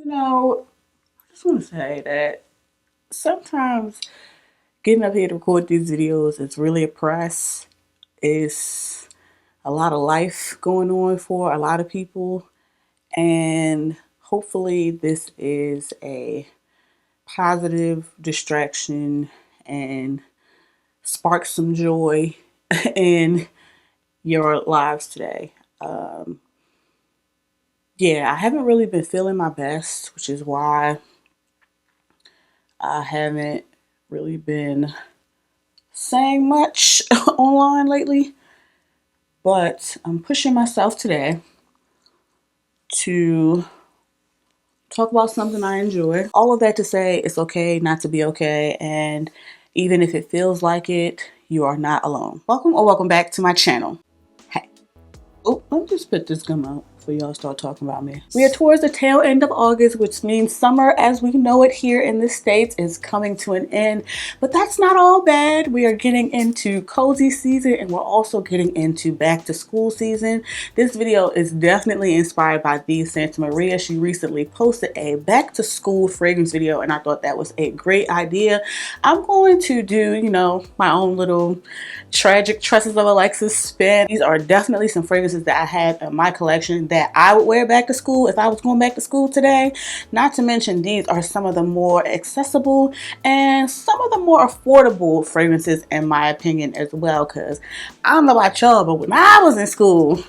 I just want to say that sometimes getting up here to record these videos is really a press. It's a lot of life going on for a lot of people. And hopefully, this is a positive distraction and spark some joy in your lives today. Yeah, I haven't really been feeling my best, which is why I haven't really been saying much online lately. But I'm pushing myself today to talk about something I enjoy. All of that to say it's okay not to be okay. And even if it feels like it, you are not alone. Welcome back to my channel. Hey. Oh, let me just spit this gum out before y'all start talking about me. We are towards the tail end of August, which means summer as we know it here in the States is coming to an end. But that's not all bad. We are getting into cozy season and we're also getting into back to school season. This video is definitely inspired by the Santa Maria. She recently posted a back to school fragrance video and I thought that was a great idea. I'm going to do, my own little tragic Tresses of Alexis spin. These are definitely some fragrances that I have in my collection that I would wear back to school if I was going back to school today. Not to mention these are some of the more accessible and some of the more affordable fragrances in my opinion as well, because I don't know about y'all, but when I was in school,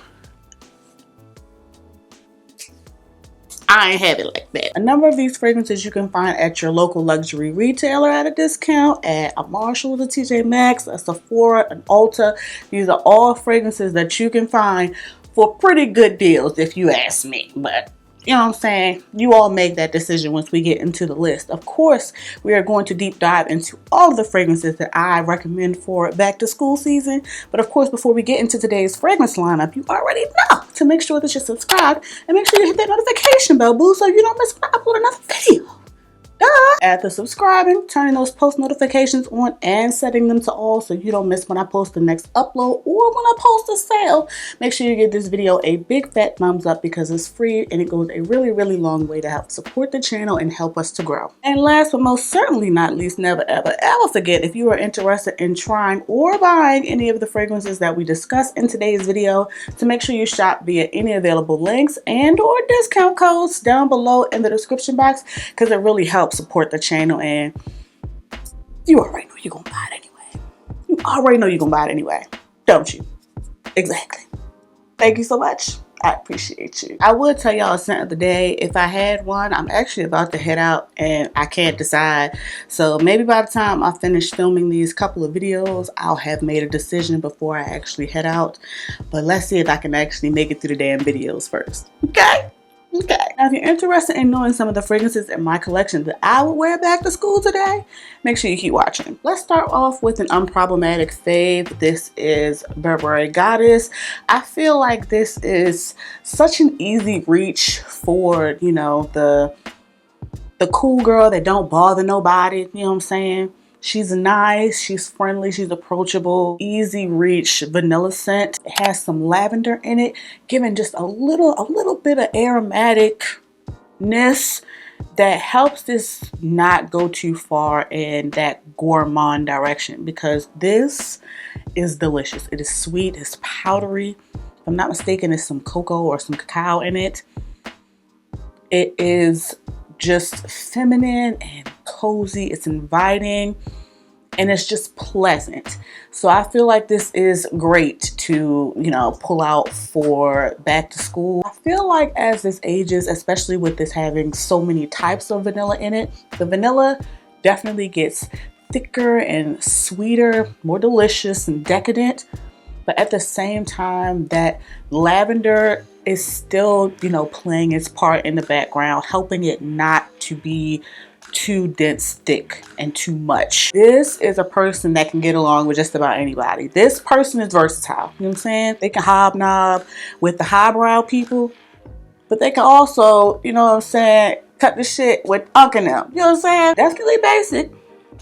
I ain't have it like that. A number of these fragrances you can find at your local luxury retailer at a discount, at a Marshalls, a TJ Maxx, a Sephora, an Ulta. These are all fragrances that you can find for pretty good deals if you ask me. But you know what I'm saying? You all make that decision once we get into the list. Of course, we are going to deep dive into all of the fragrances that I recommend for back to school season. But of course, before we get into today's fragrance lineup, you already know to make sure that you're subscribed and make sure you hit that notification bell, boo, so you don't miss when I upload another video. After subscribing, turning those post notifications on and setting them to all so you don't miss when I post the next upload or when I post a sale. Make sure you give this video a big fat thumbs up because it's free and it goes a really, really long way to help support the channel and help us to grow. And last but most certainly not least, never ever ever forget, if you are interested in trying or buying any of the fragrances that we discussed in today's video, to make sure you shop via any available links and or discount codes down below in the description box, because it really helps support the channel. And you already know you're gonna buy it anyway. You already know you're gonna buy it anyway, don't you? Exactly. Thank you so much. I appreciate you. I would tell y'all a scent of the day if I had one. I'm actually about to head out and I can't decide. So maybe by the time I finish filming these couple of videos, I'll have made a decision before I actually head out. But let's see if I can actually make it through the damn videos first. Okay? Okay. Now, if you're interested in knowing some of the fragrances in my collection that I would wear back to school today, make sure you keep watching. Let's start off with an unproblematic fave. This is Burberry Goddess. I feel like this is such an easy reach for, the cool girl that don't bother nobody. You know what I'm saying? She's nice, she's friendly, she's approachable, easy reach vanilla scent. It has some lavender in it, giving just a little bit of aromaticness that helps this not go too far in that gourmand direction, because this is delicious. It is sweet, it's powdery. If I'm not mistaken, there's some cocoa or some cacao in it. It is just feminine and cozy. It's inviting and it's just pleasant. So I feel like this is great to, pull out for back to school. I feel like as this ages, especially with this having so many types of vanilla in it, the vanilla definitely gets thicker and sweeter, more delicious and decadent. But at the same time, that lavender is still, playing its part in the background, helping it not to be too dense, thick, and too much. This is a person that can get along with just about anybody. This person is versatile. You know what I'm saying? They can hobnob with the highbrow people, but they can also, cut the shit with Unc and them. You know what I'm saying? Definitely basic,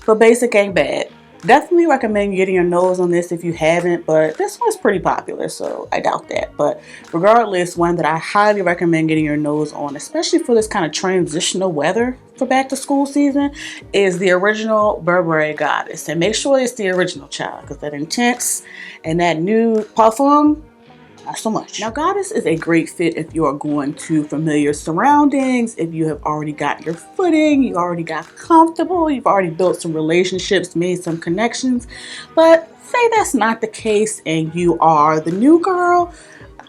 but basic ain't bad. Definitely recommend getting your nose on this if you haven't, but this one's pretty popular, so I doubt that. But regardless, one that I highly recommend getting your nose on, especially for this kind of transitional weather for back to school season, is the original Burberry Goddess. And make sure it's the original, child, because that Intense and that new Perfume, not so much. Now, Goddess is a great fit if you are going to familiar surroundings, if you have already got your footing, you already got comfortable, you've already built some relationships, made some connections. But say that's not the case and you are the new girl,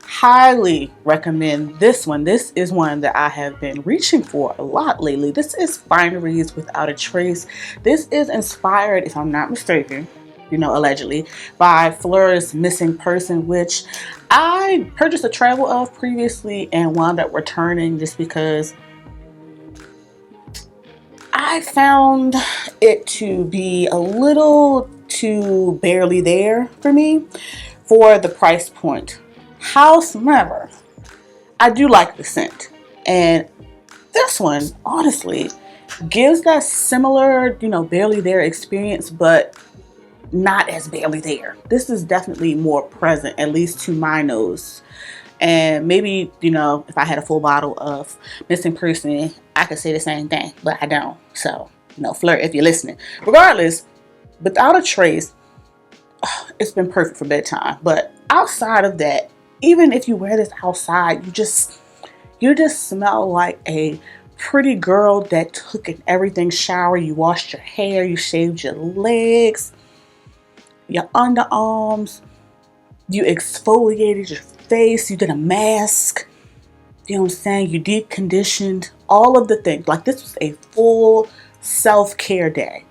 highly recommend this one. This is one that I have been reaching for a lot lately. This is Fineries Without a Trace. This is inspired, if I'm not mistaken, allegedly, by Fleur's Missing Person, which I purchased a travel of previously and wound up returning just because I found it to be a little too barely there for me for the price point. However, I do like the scent, and this one honestly gives that similar, barely there experience, but not as barely there. This is definitely more present, at least to my nose. And maybe, if I had a full bottle of Missing Person, I could say the same thing, but I don't. So, Flirt, if you're listening. Regardless, Without a Trace, it's been perfect for bedtime. But outside of that, even if you wear this outside, you just smell like a pretty girl that took an everything shower. You washed your hair, you shaved your legs, your underarms, you exfoliated your face, you did a mask, you know what I'm saying, you deep conditioned, all of the things. Like, this was a full self-care day,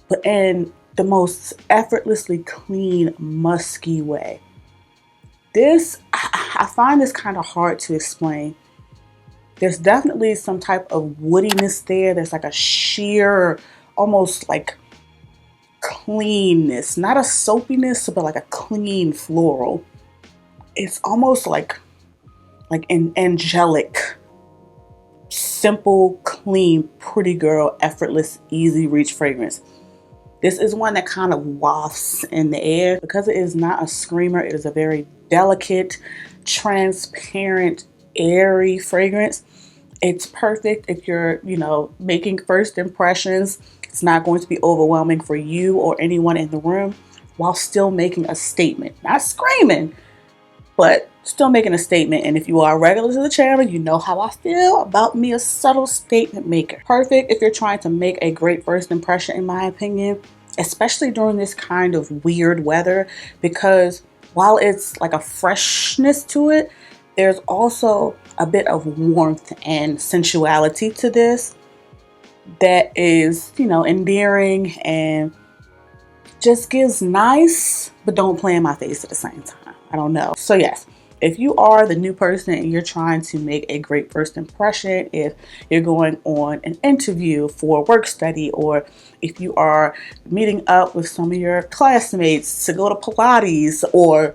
but in the most effortlessly clean, musky way. I find this kind of hard to explain. There's definitely some type of woodiness there. There's like a sheer, almost like cleanness, not a soapiness, but like a clean floral. It's almost like an angelic, simple, clean, pretty girl, effortless, easy reach fragrance. This is one that kind of wafts in the air because it is not a screamer. It is a very delicate, transparent, airy fragrance. It's perfect if you're, making first impressions. It's not going to be overwhelming for you or anyone in the room while still making a statement. Not screaming, but still making a statement. And if you are a regular to the channel, you know how I feel about me, a subtle statement maker. Perfect if you're trying to make a great first impression, in my opinion, especially during this kind of weird weather, because while it's like a freshness to it, there's also a bit of warmth and sensuality to this that is, endearing and just gives nice, but don't play in my face at the same time. I don't know. So yes, if you are the new person and you're trying to make a great first impression, if you're going on an interview for work study, or if you are meeting up with some of your classmates to go to Pilates, or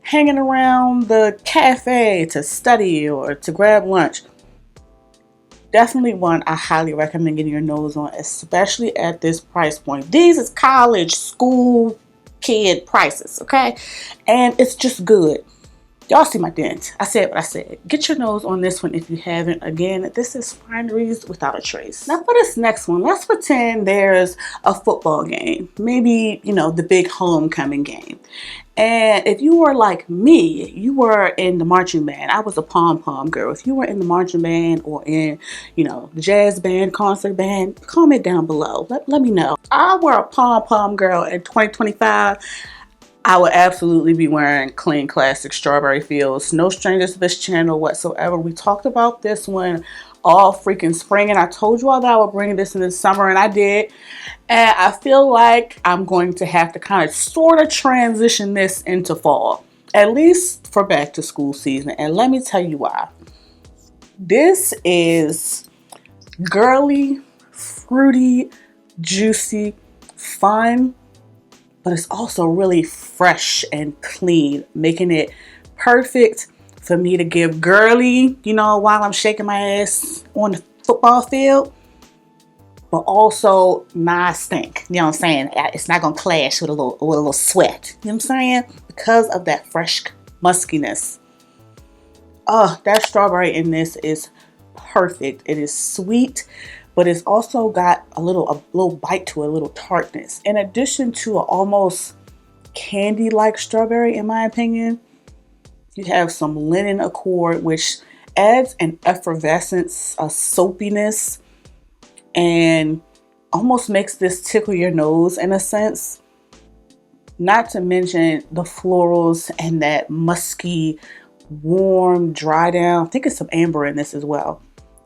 hanging around the cafe to study or to grab lunch, definitely one I highly recommend getting your nose on, especially at this price point. These is college, school, kid prices, okay? And it's just good. Y'all see my dent. I said what I said. Get your nose on this one if you haven't. Again, this is Fineries Without a Trace. Now for this next one, let's pretend there's a football game. Maybe, the big homecoming game. And if you were like me, you were in the marching band. I was a pom-pom girl. If you were in the marching band or in, the jazz band, concert band, comment down below. Let me know. If I were a pom-pom girl in 2025, I would absolutely be wearing Clean Classic Strawberry Fields. No strangers to this channel whatsoever. We talked about this one all freaking spring, and I told you all that I would bring this in the summer, and I did. And I feel like I'm going to have to kind of sort of transition this into fall, at least for back to school season. And let me tell you why. This is girly, fruity, juicy, fun, but it's also really fresh and clean, making it perfect for me to give girly, while I'm shaking my ass on the football field. but also not stink. You know what I'm saying? It's not gonna clash with a little sweat. You know what I'm saying? Because of that fresh muskiness. Oh, that strawberry in this is perfect. It is sweet, but it's also got a little bite to it, a little tartness. In addition to an almost candy-like strawberry, in my opinion, you have some linen accord, which adds an effervescence, a soapiness, and almost makes this tickle your nose in a sense. Not to mention the florals and that musky, warm, dry down. I think it's some amber in this as well.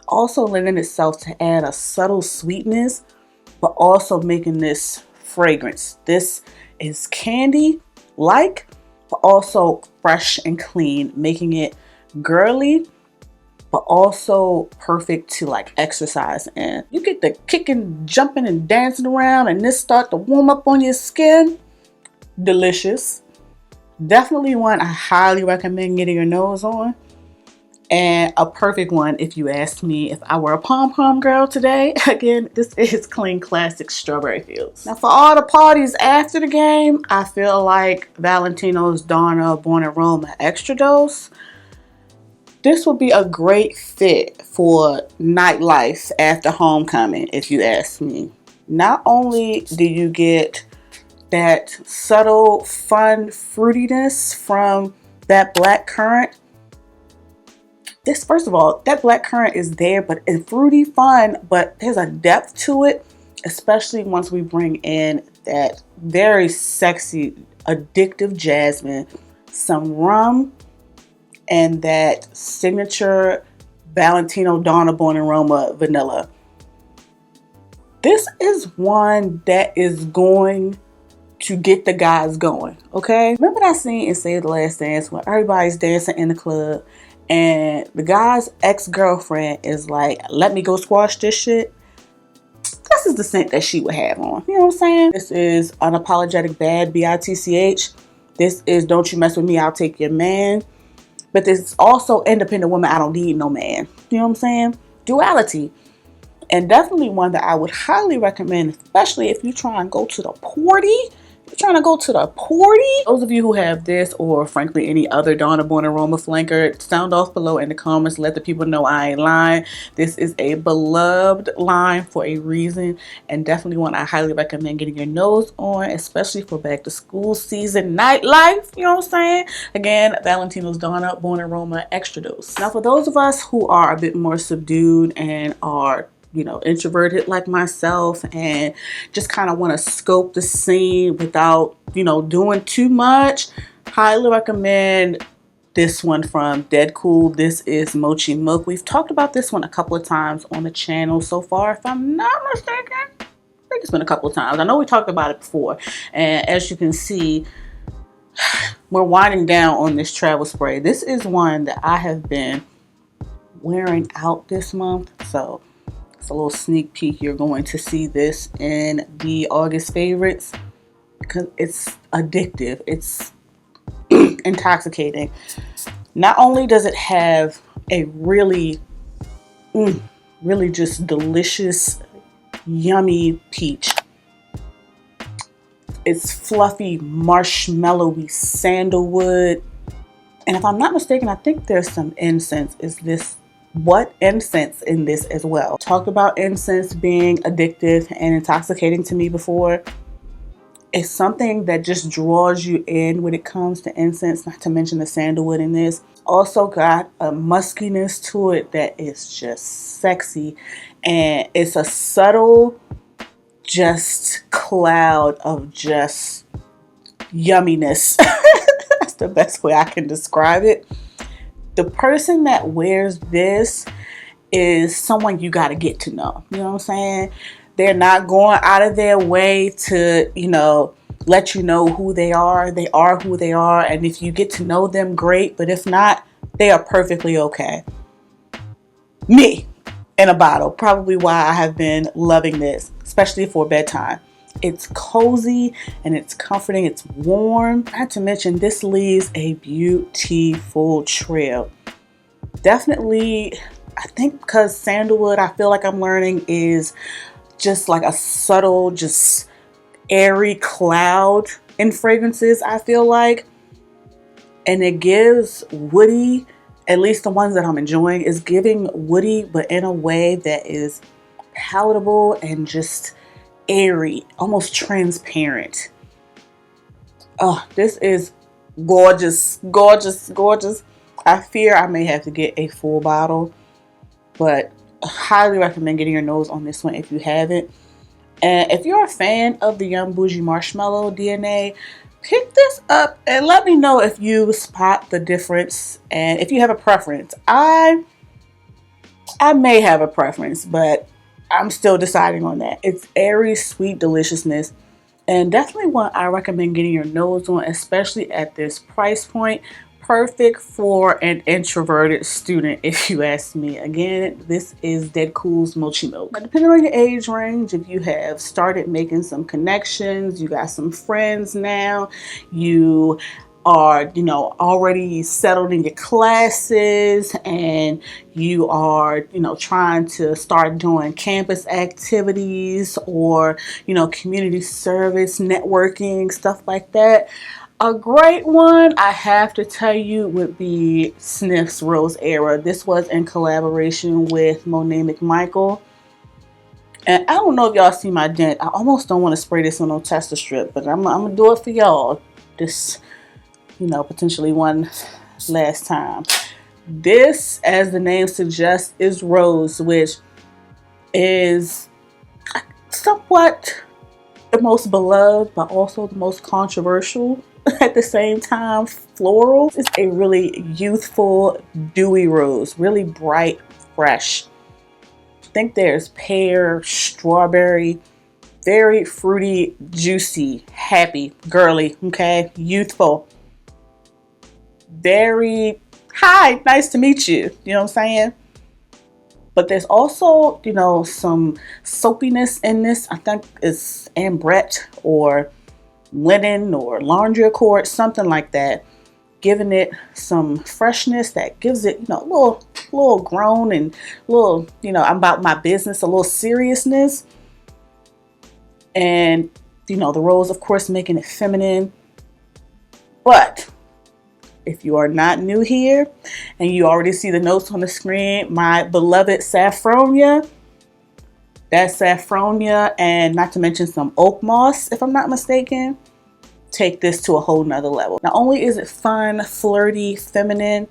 Also lending itself to add a subtle sweetness, but also making this fragrance. This is candy-like, but also fresh and clean, making it girly, but also perfect to like exercise in. You get the kicking, jumping, and dancing around, and this start to warm up on your skin. Delicious. Definitely one I highly recommend getting your nose on. And a perfect one if you asked me if I were a pom-pom girl today. Again, this is Clean Classic Strawberry Fields. Now for all the parties after the game, I feel like Valentino's Donna Born in Roma Extra Dose. This would be a great fit for nightlife after homecoming, if you ask me. Not only do you get that subtle, fun fruitiness from that black currant. This, first of all, that black currant is there, but it's fruity, fun, but there's a depth to it, especially once we bring in that very sexy, addictive jasmine, some rum, and that signature Valentino Donna Born in Roma vanilla. This is one that is going to get the guys going, okay? Remember that scene in Save the Last Dance when everybody's dancing in the club and the guy's ex-girlfriend is like, let me go squash this shit? This is the scent that she would have on. You know what I'm saying? This is Unapologetic Bad, B-I-T-C-H. This is Don't You Mess With Me, I'll Take Your Man. But this is also Independent Woman, I Don't Need No Man. You know what I'm saying? Duality. And definitely one that I would highly recommend, especially if you try and go to the party. You're trying to go to the party. Those of you who have this or frankly any other Donna Born in Roma flanker, sound off below in the comments. Let the people know I ain't lying. This is a beloved line for a reason, and definitely one I highly recommend getting your nose on, especially for back to school season nightlife. You know what I'm saying? Again, Valentino's Donna Born in Roma Extra Dose. Now for those of us who are a bit more subdued and are introverted like myself and just kind of want to scope the scene without, doing too much, highly recommend this one from Dead Cool. This is Mochi Milk. We've talked about this one a couple of times on the channel so far, if I'm not mistaken. I think it's been a couple of times. I know we talked about it before. And as you can see, we're winding down on this travel spray. This is one that I have been wearing out this month. So it's a little sneak peek. You're going to see this in the August favorites because it's addictive. It's intoxicating. Not only does it have a really just delicious, yummy peach. It's fluffy, marshmallowy sandalwood. And if I'm not mistaken, I think there's some incense. Is this what incense in this as well? Talked about incense being addictive and intoxicating to me before. It's something that just draws you in when it comes to incense, not to mention the sandalwood in this. Also got a muskiness to it that is just sexy, and it's a subtle just cloud of just yumminess. That's the best way I can describe it. The person that wears this is someone you got to get to know. You know what I'm saying? They're not going out of their way to, let you know who they are. They are who they are. And if you get to know them, great. But if not, they are perfectly okay. Me in a bottle. Probably why I have been loving this, especially for bedtime. It's cozy and it's comforting. It's warm. Not to mention, this leaves a beautiful trail. Definitely, I think because sandalwood, I feel like I'm learning, is just like a subtle, just airy cloud in fragrances, I feel like. And it gives woody, at least the ones that I'm enjoying, is giving woody, but in a way that is palatable and just airy, almost transparent. Oh, this is gorgeous, gorgeous, gorgeous. I fear I may have to get a full bottle, but I highly recommend getting your nose on this one if you haven't. And if you're a fan of the Young Bougie Marshmallow DNA, pick this up and let me know if you spot the difference and if you have a preference. I may have a preference, but I'm still deciding on that. It's airy, sweet deliciousness, and definitely one I recommend getting your nose on, especially at this price point. Perfect for an introverted student, if you ask me. Again, this is Dead Cool's Mochi Milk. But depending on your age range, if you have started making some connections, you got some friends now, you are, already settled in your classes, and you are, trying to start doing campus activities or, community service, networking, stuff like that. A great one, I have to tell you, would be Sniff's Rose Era. This was in collaboration with Monet McMichael. And I don't know if y'all see my dent. I almost don't want to spray this on no tester strip, but I'm going to do it for y'all. This, potentially one last time. This, as the name suggests, is rose, which is somewhat the most beloved, but also the most controversial at the same time. Floral is a really youthful, dewy rose, really bright, fresh. I think there's pear, strawberry, very fruity, juicy, happy, girly, okay, youthful, very, hi, nice to meet you, you know what I'm saying? But there's also, some soapiness in this. I think it's ambrette or linen or laundry accord, something like that, giving it some freshness that gives it, a little grown and a little, I'm about my business, a little seriousness. And, the rose, of course, making it feminine. But if you are not new here and you already see the notes on the screen, my beloved Saffronia, that's Saffronia, and not to mention some oak moss, if I'm not mistaken, take this to a whole nother level. Not only is it fun, flirty, feminine,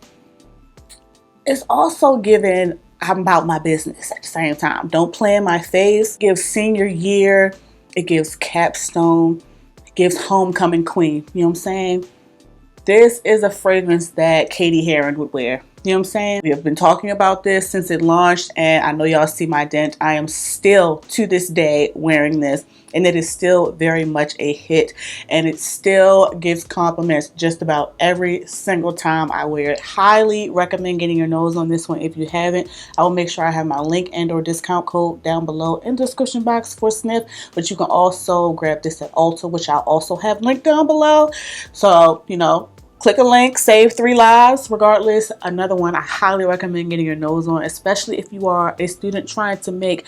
it's also giving I'm about my business at the same time. Don't play in my face. It gives senior year, it gives capstone, it gives homecoming queen, you know what I'm saying? This is a fragrance that Katie Heron would wear. You know what I'm saying? We have been talking about this since it launched, and I know y'all see my dent. I am still, to this day, wearing this, and it is still very much a hit, and it still gives compliments just about every single time I wear it. Highly recommend getting your nose on this one if you haven't. I will make sure I have my link and or discount code down below in the description box for Sniff, but you can also grab this at Ulta, which I'll also have linked down below. So, click a link, save 3 lives. Regardless, another one I highly recommend getting your nose on, especially if you are a student trying to make,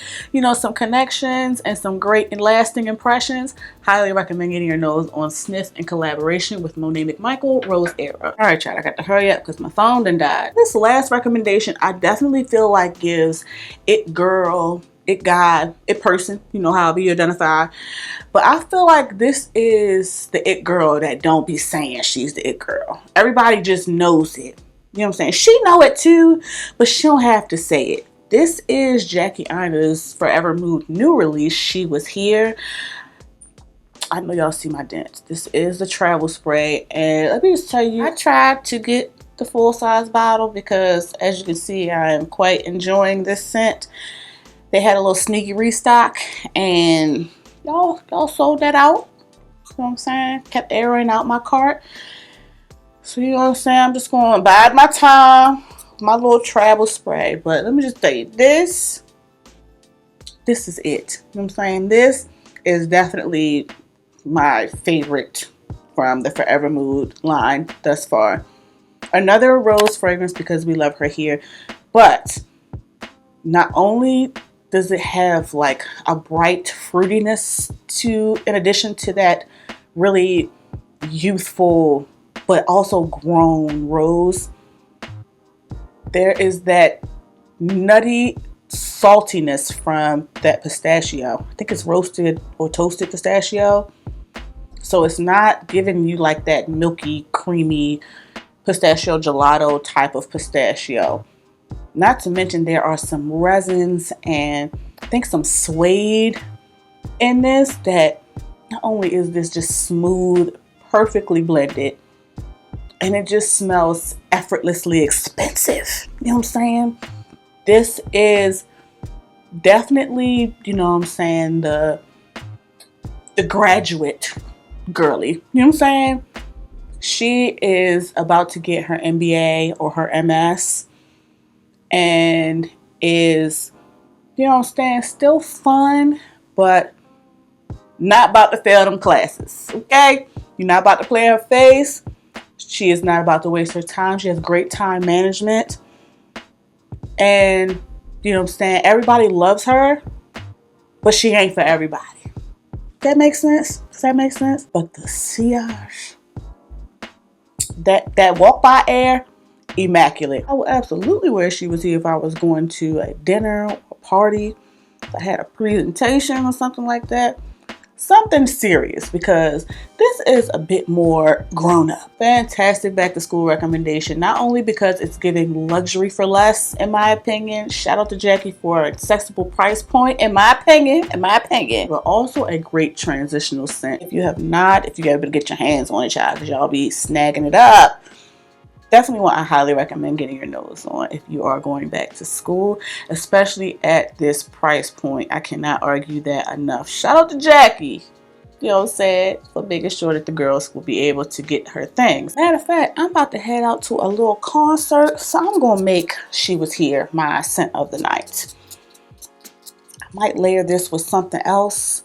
some connections and some great and lasting impressions. Highly recommend getting your nose on Sniff in collaboration with Monet McMichael, Rose Era. All right, y'all, I got to hurry up because my phone done died. This last recommendation, I definitely feel like gives it girl, it guy, it person, however you identify. But I feel like this is the it girl that don't be saying she's the it girl. Everybody just knows it. You know what I'm saying? She know it too, but she don't have to say it. This is Jackie Ina's Forever Mood new release, She Was Here. I know y'all see my dents. This is the travel spray. And let me just tell you, I tried to get the full size bottle because, as you can see, I am quite enjoying this scent. They had a little sneaky restock, and y'all sold that out. You know what I'm saying? Kept airing out my cart. So you know what I'm saying? I'm just going to bide my time, my little travel spray. But let me just tell you, this is it. You know what I'm saying? This is definitely my favorite from the Forever Mood line thus far. Another rose fragrance because we love her here. But not only does it have like a bright fruitiness to, in addition to that really youthful but also grown rose. There is that nutty saltiness from that pistachio. I think it's roasted or toasted pistachio. So it's not giving you like that milky, creamy pistachio gelato type of pistachio. Not to mention there are some resins and I think some suede in this that not only is this just smooth, perfectly blended, and it just smells effortlessly expensive. You know what I'm saying? This is definitely, you know what I'm saying, the graduate girly. You know what I'm saying? She is about to get her MBA or her MS and is, you know what I'm saying, still fun, but not about to fail them classes, okay? You're not about to play her face. She is not about to waste her time. She has great time management. And, you know what I'm saying, everybody loves her, but she ain't for everybody. That makes sense? Does that make sense? But the sillage, that walk by air, immaculate. I would absolutely wear she was here if I was going to a dinner or a party, if I had a presentation or something like that. Something serious, because this is a bit more grown up. Fantastic back to school recommendation, not only because it's giving luxury for less, in my opinion. Shout out to Jackie for an accessible price point, in my opinion, but also a great transitional scent. If you have able to get your hands on it, child, because y'all be snagging it up. Definitely I highly recommend getting your nose on if you are going back to school, especially at this price point. I cannot argue that enough. Shout out to Jackie, you know what I'm saying, for making sure that the girls will be able to get her things. Matter of fact, I'm about to head out to a little concert, so I'm going to make She Was Here my scent of the night. I might layer this with something else,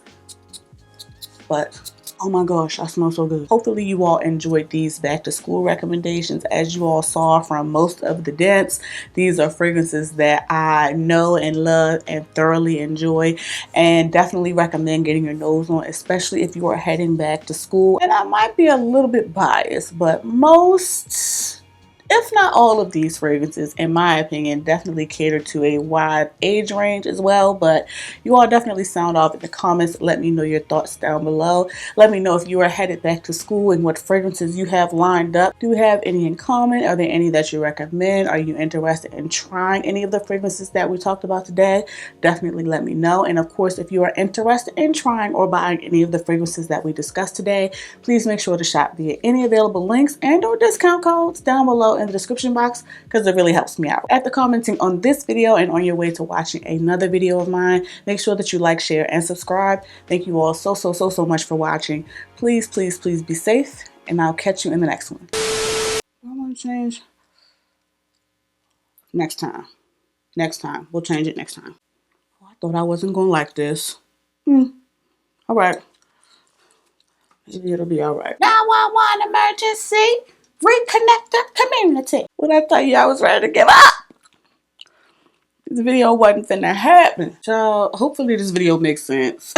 but oh my gosh, I smell so good. Hopefully you all enjoyed these back to school recommendations. As you all saw from most of the dents, these are fragrances that I know and love and thoroughly enjoy, and definitely recommend getting your nose on, especially if you are heading back to school. And I might be a little bit biased, but most, if not all of these fragrances, in my opinion, definitely cater to a wide age range as well. But you all definitely sound off in the comments. Let me know your thoughts down below. Let me know if you are headed back to school and what fragrances you have lined up. Do you have any in common? Are there any that you recommend? Are you interested in trying any of the fragrances that we talked about today? Definitely let me know. And of course, if you are interested in trying or buying any of the fragrances that we discussed today, please make sure to shop via any available links and or discount codes down below in the description box, because it really helps me out. After commenting on this video and on your way to watching another video of mine, make sure that you like, share, and subscribe. Thank you all so much for watching. Please be safe, and I'll catch you in the next one. I want to change next time. We'll change it next time. Oh, I thought I wasn't going to like this. All right. Maybe it'll be all right. 911 emergency. Reconnect the community. When I tell you I was ready to give up, this video wasn't finna happen. So hopefully this video makes sense.